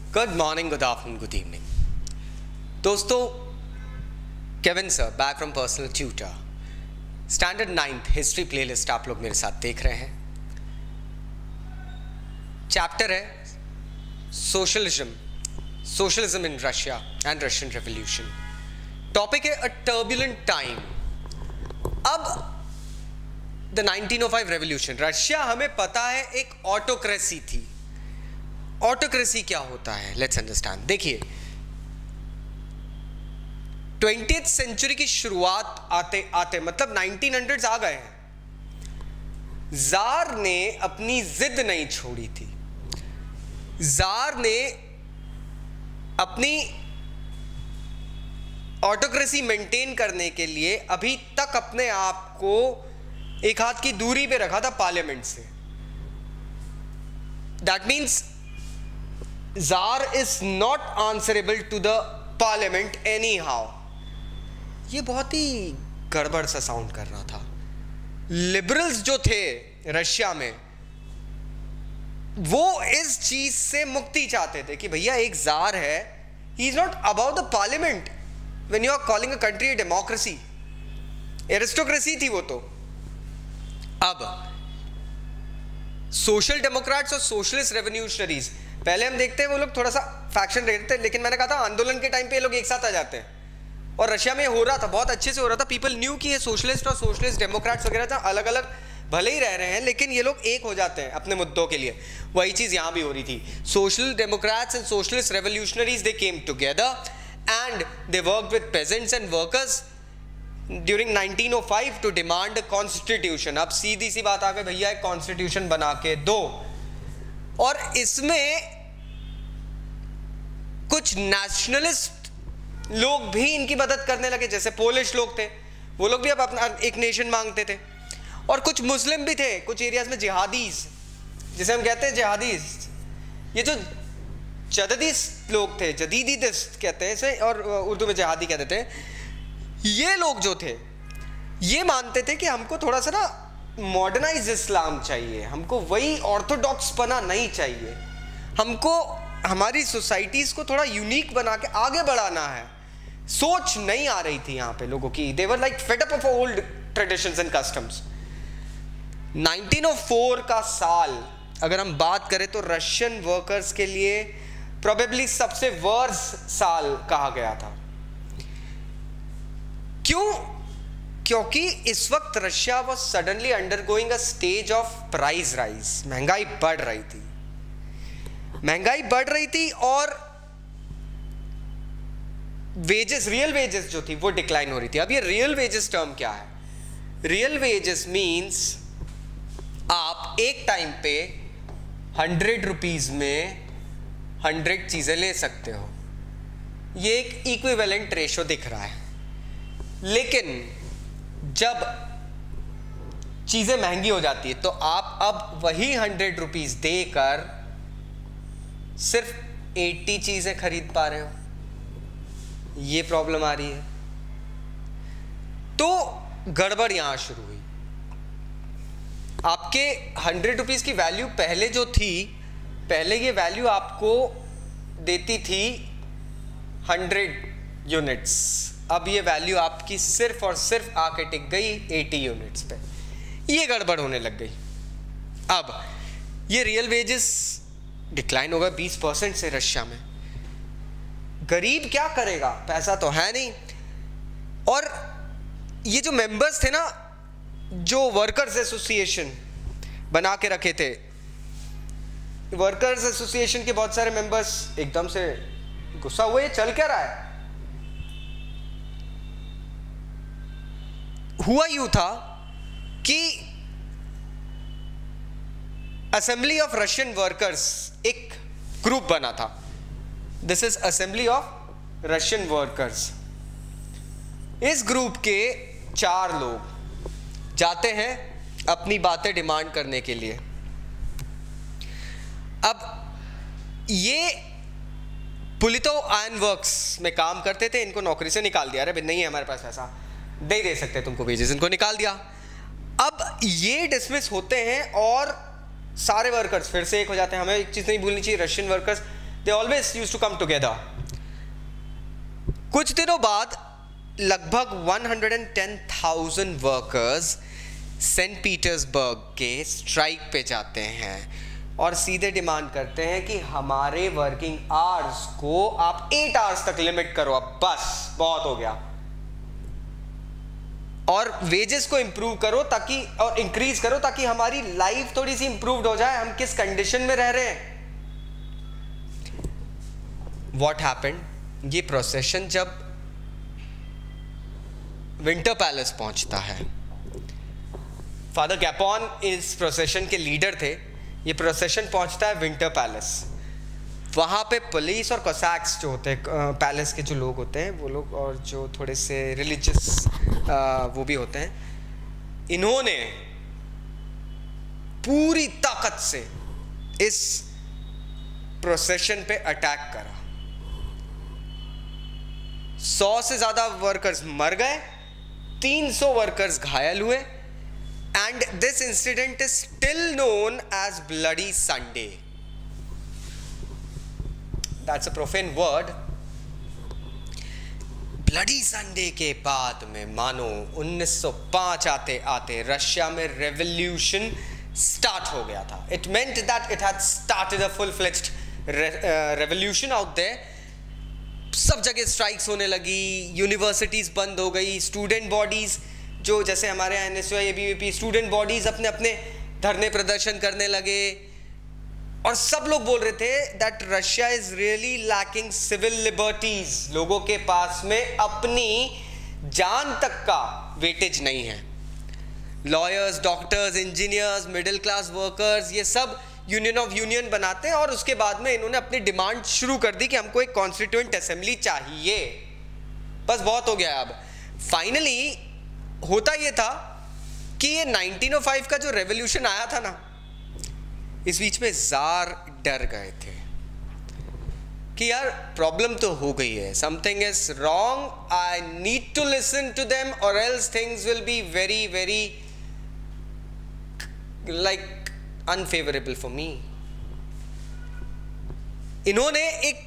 Good morning, good afternoon, good evening. दोस्तों, Kevin sir back from personal tutor, standard 9th history playlist आप लोग मेरे साथ देख रहे हैं। चैप्टर है socialism in Russia and Russian revolution. Topic है अ टर्बुलेंट टाइम। अब द 1905 रेवोल्यूशन, रशिया हमें पता है एक ऑटोक्रेसी थी। ऑटोक्रेसी क्या होता है, लेट्स अंडरस्टैंड। देखिए, 20th सेंचुरी की शुरुआत आते आते मतलब 1900s आ गए हैं। जार ने अपनी जिद नहीं छोड़ी थी। जार ने अपनी ऑटोक्रेसी मेंटेन करने के लिए अभी तक अपने आप को एक हाथ की दूरी पे रखा था पार्लियामेंट से। That means Tsar is not answerable to the parliament anyhow। ये बहुत ही गड़बड़ सा साउंड कर रहा था। लिबरल्स जो थे रशिया में, वो इस चीज से मुक्ति चाहते थे कि भैया एक जार है, he is not about the parliament when you are calling a country democracy. Aristocracy थी वो तो। अब सोशल डेमोक्रेट्स और सोशलिस्ट रेवोल्यूशनरीज, पहले हम देखते हैं वो लोग थोड़ा सा फैक्शन रहते थे, लेकिन मैंने कहा था आंदोलन के टाइम पे ये लोग एक साथ आ जाते हैं। और रशिया में हो रहा था, बहुत अच्छे से हो रहा था। पीपल न्यू कि ये सोशलिस्ट और सोशलिस्ट डेमोक्रेट्स वगैरह था, अलग अलग भले ही रह रहे हैं, लेकिन ये लोग एक हो जाते हैं अपने मुद्दों के लिए। वही चीज यहां भी हो रही थी। Social democrats and socialist revolutionaries, they came together and they worked with peasants and workers during 1905 to demand constitution. अब सीधी सी बात आ गई, भैया एक कॉन्स्टिट्यूशन बना के दो। और इसमें कुछ नेशनलिस्ट लोग भी इनकी मदद करने लगे, जैसे पोलिश लोग थे, वो लोग भी अब अपना एक नेशन मांगते थे। और कुछ मुस्लिम भी थे कुछ एरियाज में, जिहादीज जिसे हम कहते हैं जिहादीज। ये जो जदीदीस लोग थे, जदीदीस कहते हैं इसे, और उर्दू में जिहादी कह देते हैं। ये लोग जो थे ये मानते थे कि हमको थोड़ा सा ना मॉडर्नाइज इस्लाम चाहिए, हमको वही ऑर्थोडॉक्स पना नहीं चाहिए, हमको हमारी सोसाइटीज को थोड़ा यूनिक बना के आगे बढ़ाना है। सोच नहीं आ रही थी यहाँ पे लोगों की। They were like fed up of old traditions and customs. 1904 का साल अगर हम बात करें तो रशियन वर्कर्स के लिए प्रोबेबली सबसे वर्स साल कहा गया था। क्यों? क्योंकि इस वक्त Russia was suddenly undergoing a stage of price rise. महंगाई बढ़ रही थी, महंगाई बढ़ रही थी, और वेजेस, रियल वेजेस जो थी वो डिक्लाइन हो रही थी। अब ये रियल वेजेस टर्म क्या है? रियल वेजेस मींस आप एक टाइम पे 100 रुपीज में 100 चीजें ले सकते हो। ये एक इक्विवेलेंट रेशो दिख रहा है। लेकिन जब चीजें महंगी हो जाती है तो आप अब वही 100 रुपीज देकर सिर्फ 80 चीजें खरीद पा रहे हो। ये प्रॉब्लम आ रही है। तो गड़बड़ यहां शुरू हुई। आपके 100 रुपीज की वैल्यू पहले जो थी, पहले ये वैल्यू आपको देती थी 100 यूनिट्स। अब ये वैल्यू आपकी सिर्फ और सिर्फ आके टिक गई 80 यूनिट्स पे। ये गड़बड़ होने लग गई। अब ये रियल वेजेस डिक्लाइन होगा 20% से रशिया में। गरीब क्या करेगा, पैसा तो है नहीं। और ये जो मेंबर्स थे ना, जो वर्कर्स एसोसिएशन बना के रखे थे, वर्कर्स एसोसिएशन के बहुत सारे मेंबर्स एकदम से गुस्सा हुए, चल क्या रहा है। हुआ यूं था कि असेंबली ऑफ रशियन वर्कर्स एक ग्रुप बना था। This is assembly of Russian workers. इस ग्रुप के 4 लोग जाते हैं अपनी बातें डिमांड करने के लिए। अब ये पुलितो आयरन वर्क्स में काम करते थे, इनको नौकरी से निकाल दिया। अरे नहीं है हमारे पास पैसा, नहीं दे सकते तुमको वेजेस, इनको निकाल दिया। अब ये डिसमिस होते हैं और सारे वर्कर्स फिर से एक हो जाते हैं। हमें एक चीज़ नहीं भूलनी चाहिए, Russian workers they always used to come together. कुछ दिनों बाद लगभग 110,000 वर्कर्स सेंट पीटर्सबर्ग के स्ट्राइक पे जाते हैं और सीधे डिमांड करते हैं कि हमारे वर्किंग आवर्स को आप 8 आवर्स तक लिमिट करो, अब बस बहुत हो गया, और वेजेस को इंप्रूव करो ताकि, और इंक्रीज करो ताकि हमारी लाइफ थोड़ी सी इंप्रूव्ड हो जाए, हम किस कंडीशन में रह रहे हैं। व्हाट हैपेंड, ये प्रोसेशन जब विंटर पैलेस पहुंचता है, फादर गैपॉन इस प्रोसेशन के लीडर थे, ये प्रोसेशन पहुंचता है विंटर पैलेस। वहाँ पे पुलिस और कोसैक्स जो होते हैं, पैलेस के जो लोग होते हैं वो लोग, और जो थोड़े से रिलीजियस वो भी होते हैं, इन्होंने पूरी ताकत से इस प्रोसेशन पे अटैक करा। 100 से ज्यादा वर्कर्स मर गए, 300 वर्कर्स घायल हुए, and this incident is still known as Bloody Sunday. That's a profane word. Bloody Sunday के बाद में मानो 1905 आते आते रशिया में रेवोल्यूशन स्टार्ट हो गया था. It meant that it had started a full-fledged revolution out there. सब जगह स्ट्राइक्स होने लगी, यूनिवर्सिटीज बंद हो गई, स्टूडेंट बॉडीज जो जैसे हमारे यहाँ NSU, ABVP, स्टूडेंट बॉडीज अपने अपने धरने प्रदर्शन करने लगे, और सब लोग बोल रहे थे that Russia is really lacking civil liberties. लोगों के पास में अपनी जान तक का वेटेज नहीं है. Lawyers, doctors, engineers, middle class workers, ये सब यूनियन ऑफ यूनियन बनाते हैं, और उसके बाद में इन्होंने अपनी डिमांड शुरू कर दी कि हमको एक कॉन्स्टिट्यूएंट असेंबली चाहिए, बस बहुत हो गया. अब फाइनली होता ये था कि ये 1905 का जो रेवोल्यूशन आया था ना, इस बीच में जार डर गए थे कि यार प्रॉब्लम तो हो गई है, something is wrong, I need to listen to them or else things will be very very like unfavourable for me. इन्होंने एक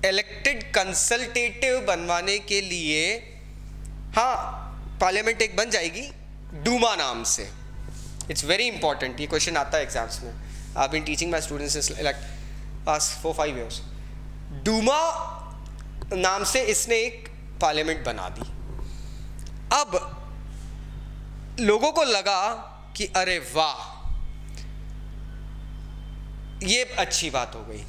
इलेक्टेड कंसल्टेटिव बनवाने के लिए, हाँ पार्लियामेंट एक बन जाएगी डूमा नाम से. इट्स वेरी इंपॉर्टेंट, ये क्वेश्चन आता है एग्जाम्स में. I have been teaching my students like past 4-5 years. Duma नाम से इसने एक पार्लियामेंट बना दी. अब लोगों को लगा कि अरे वाह, ये अच्छी बात हो गई.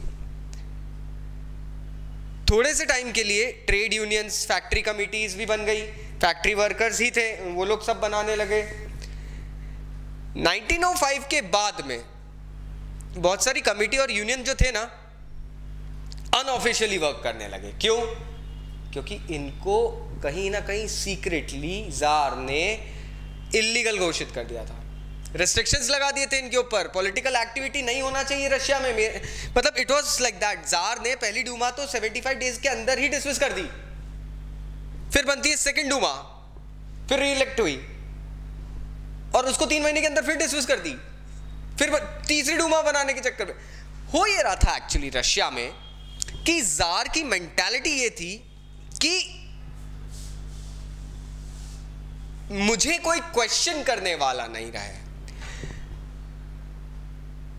थोड़े से टाइम के लिए ट्रेड यूनियंस, फैक्ट्री कमिटीज भी बन गई, फैक्ट्री वर्कर्स ही थे वो लोग सब बनाने लगे. 1905 के बाद में बहुत सारी कमिटी और यूनियन जो थे ना, अनऑफिशियली वर्क करने लगे. क्यों? क्योंकि इनको कहीं ना कहीं सीक्रेटली जार ने इलीगल घोषित कर दिया था, रेस्ट्रिक्शंस लगा दिए थे इनके ऊपर. पॉलिटिकल एक्टिविटी नहीं होना चाहिए रशिया में, मतलब it was like that. Jar ने पहली डूमा तो 75 डेज के अंदर ही डिसमिस कर दी, फिर बनती है सेकंड डूमा, फिर रीइलेक्ट हुई, और उसको 3 महीने के अंदर फिर डिसमिस कर दी, फिर तीसरी डूमा बनाने के चक्कर में. हो ये रहा था एक्चुअली रशिया में कि जार की मेंटालिटी ये थी कि मुझे कोई क्वेश्चन करने वाला नहीं रहा.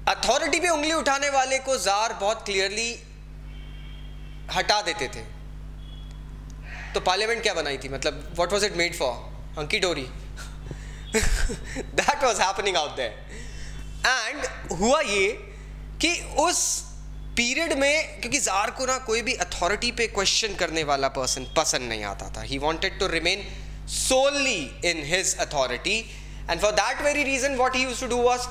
अथॉरिटी पे उंगली उठाने वाले को जार बहुत क्लियरली हटा देते थे. तो पार्लियामेंट क्या बनाई थी, मतलब what was it made for? Hunky dory. That was happening out there. And हुआ ये कि उस पीरियड में, क्योंकि जार को ना कोई भी अथॉरिटी पे क्वेश्चन करने वाला पर्सन पसंद नहीं आता था. He wanted to remain solely in his authority, and for that very reason what he used to do was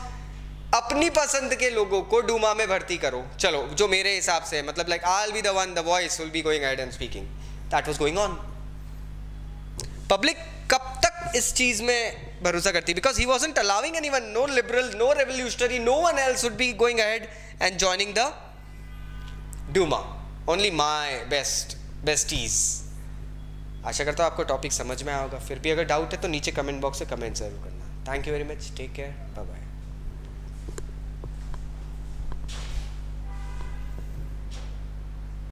अपनी पसंद के लोगों को डूमा में भर्ती करो, चलो जो मेरे हिसाब से, मतलब like I'll be the one, the voice will be going ahead and speaking. That was going on. Public कब तक इस चीज में भरोसा करती? Because he wasn't allowing anyone, no liberal, no revolutionary, no one else would be going ahead and joining the Duma. Only my besties. आशा करता हूँ आपको टॉपिक समझ में आया होगा. फिर भी अगर डाउट है तो नीचे कमेंट बॉक्स में कमेंट जरूर करना. Thank you very much, take care, bye bye.